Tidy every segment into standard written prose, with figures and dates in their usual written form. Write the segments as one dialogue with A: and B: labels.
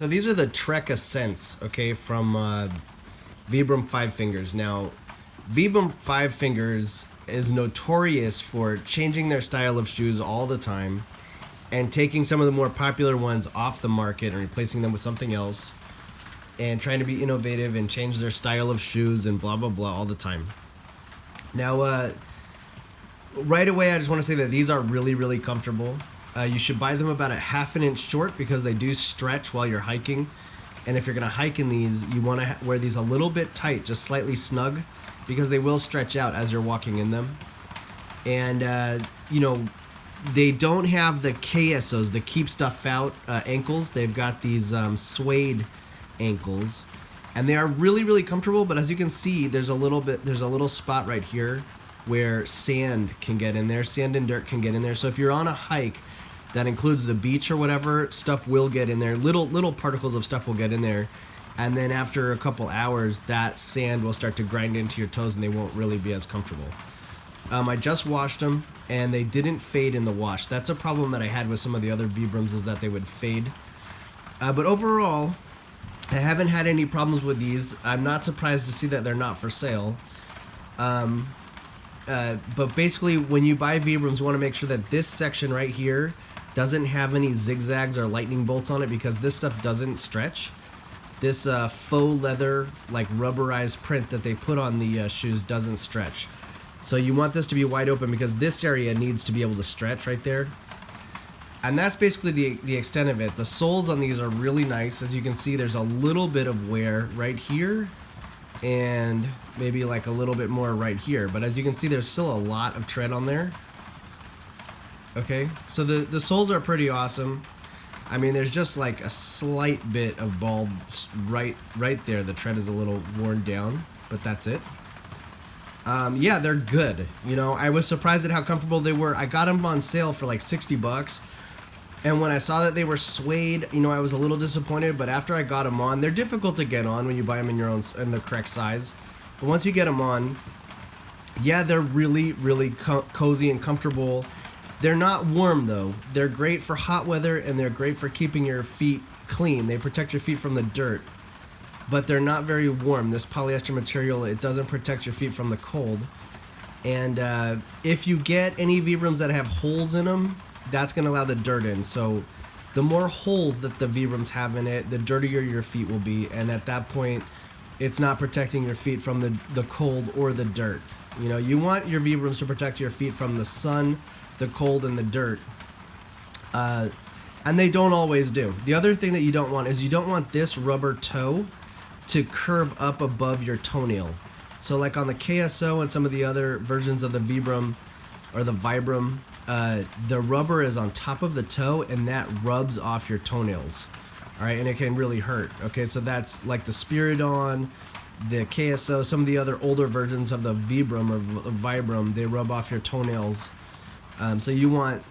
A: So these are the Trek Ascents, okay, from Vibram Five Fingers. Now, Vibram Five Fingers is notorious for changing their style of shoes all the time and taking some of the more popular ones off the market and replacing them with something else and trying to be innovative and change their style of shoes and blah, blah, blah all the time. Now, right away, I just want to say that these are really, really comfortable. You should buy them about a ½ inch short because they do stretch while you're hiking. And if you're going to hike in these, you want to wear these a little bit tight, just slightly snug, because they will stretch out as you're walking in them. And, you know, they don't have the KSOs, the keep stuff out ankles. They've got these suede ankles. And they are really, really comfortable, but as you can see, there's a little spot right here where sand can get in there. Sand and dirt can get in there. So if you're on a hike that includes the beach or whatever, stuff will get in there. Little particles of stuff will get in there. And then after a couple hours, that sand will start to grind into your toes and they won't really be as comfortable. I just washed them and they didn't fade in the wash. That's a problem that I had with some of the other Vibrams, is that they would fade. But overall, I haven't had any problems with these. I'm not surprised to see that they're not for sale. But basically, when you buy Vibrams, you want to make sure that this section right here doesn't have any zigzags or lightning bolts on it, because this stuff doesn't stretch. This faux leather, like rubberized print that they put on the shoes doesn't stretch. So you want this to be wide open because this area needs to be able to stretch right there. And that's basically the extent of it. The soles on these are really nice. As you can see, there's a little bit of wear right here and maybe like a little bit more right here. But as you can see, there's still a lot of tread on there. Okay, so the soles are pretty awesome. I mean, there's just like a slight bit of bulb right there. The tread is a little worn down, but that's it. Yeah, they're good. You know, I was surprised at how comfortable they were. I got them on sale for like 60 bucks. And when I saw that they were suede, you know, I was a little disappointed. But after I got them on, they're difficult to get on when you buy them in the correct size. But once you get them on, yeah, they're really, really cozy and comfortable. They're not warm though. They're great for hot weather and they're great for keeping your feet clean. They protect your feet from the dirt, but they're not very warm. This polyester material, it doesn't protect your feet from the cold. And if you get any Vibrams that have holes in them, that's going to allow the dirt in. So the more holes that the Vibrams have in it, the dirtier your feet will be. And at that point, it's not protecting your feet from the cold or the dirt. You know, you want your Vibrams to protect your feet from the sun, the cold, and the dirt. And they don't always do. The other thing that you don't want is you don't want this rubber toe to curve up above your toenail. So like on the KSO and some of the other versions of the Vibram or the Vibram, the rubber is on top of the toe and that rubs off your toenails. All right, and it can really hurt. Okay, so that's like the Spiridon, the KSO, some of the other older versions of the Vibram or Vibram, they rub off your toenails. So you want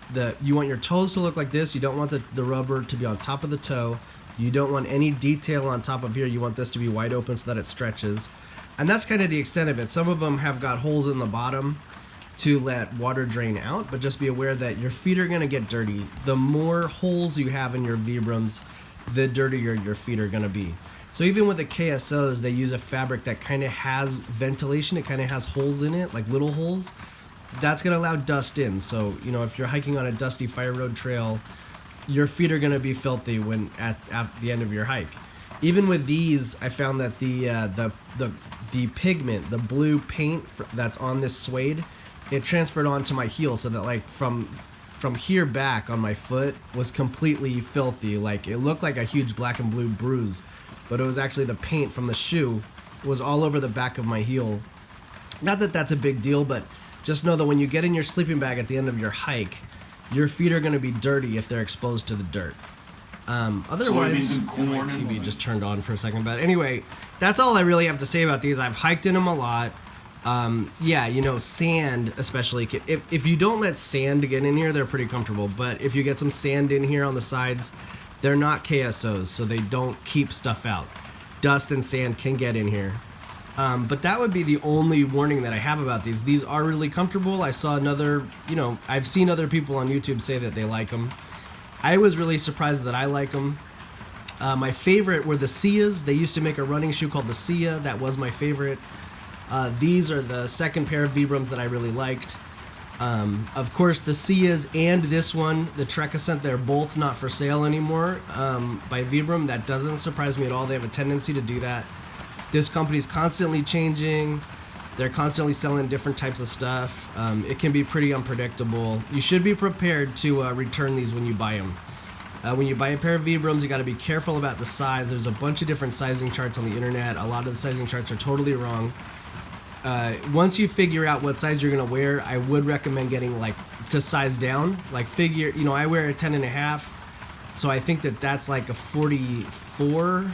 A: your toes to look like this. You don't want the rubber to be on top of the toe. You don't want any detail on top of here. You want this to be wide open so that it stretches. And that's kind of the extent of it. Some of them have got holes in the bottom to let water drain out, but just be aware that your feet are going to get dirty. The more holes you have in your Vibrams, the dirtier your feet are going to be. So even with the KSOs, they use a fabric that kind of has ventilation. It kind of has holes in it, like little holes. That's going to allow dust in. So, you know, if you're hiking on a dusty fire road trail, your feet are going to be filthy when at the end of your hike. Even with these, I found that the pigment, the blue paint that's on this suede, it transferred onto my heel, so that like from here back on my foot was completely filthy. Like it looked like a huge black and blue bruise, but it was actually the paint from the shoe was all over the back of my heel. Not that that's a big deal, but just know that when you get in your sleeping bag at the end of your hike, your feet are going to be dirty if they're exposed to the dirt. Otherwise, my TV just turned on for a second. But anyway, that's all I really have to say about these. I've hiked in them a lot. Yeah, you know, sand especially. If you don't let sand get in here, they're pretty comfortable. But if you get some sand in here on the sides, they're not KSOs, so they don't keep stuff out. Dust and sand can get in here. But that would be the only warning that I have about these. These are really comfortable. I saw another, you know, I've seen other people on YouTube say that they like them. I was really surprised that I like them. My favorite were the Sias. They used to make a running shoe called the Sia. That was my favorite. These are the second pair of Vibrams that I really liked. Of course, the Sias and this one, the Trek Ascent, they're both not for sale anymore by Vibram. That doesn't surprise me at all. They have a tendency to do that. This company's constantly changing. They're constantly selling different types of stuff. It can be pretty unpredictable. You should be prepared to return these when you buy them. When you buy a pair of Vibrams, you got to be careful about the size. There's a bunch of different sizing charts on the internet. A lot of the sizing charts are totally wrong. Once you figure out what size you're gonna wear, I would recommend getting like to size down. Like figure, you know, I wear a 10.5, so I think that that's like a 44.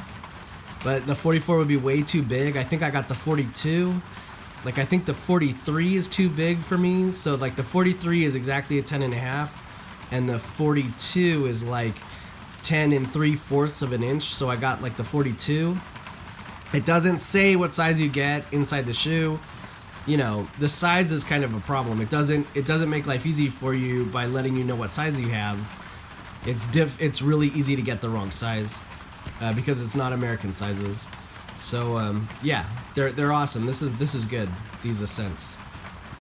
A: But the 44 would be way too big. I think I got the 42. Like I think the 43 is too big for me. So like the 43 is exactly a 10.5, and the 42 is like 10 3/4 of an inch. So I got like the 42. It doesn't say what size you get inside the shoe. You know, the size is kind of a problem. It doesn't make life easy for you by letting you know what size you have. It's really easy to get the wrong size because it's not American sizes. So yeah, they're awesome. This is good. These Ascents.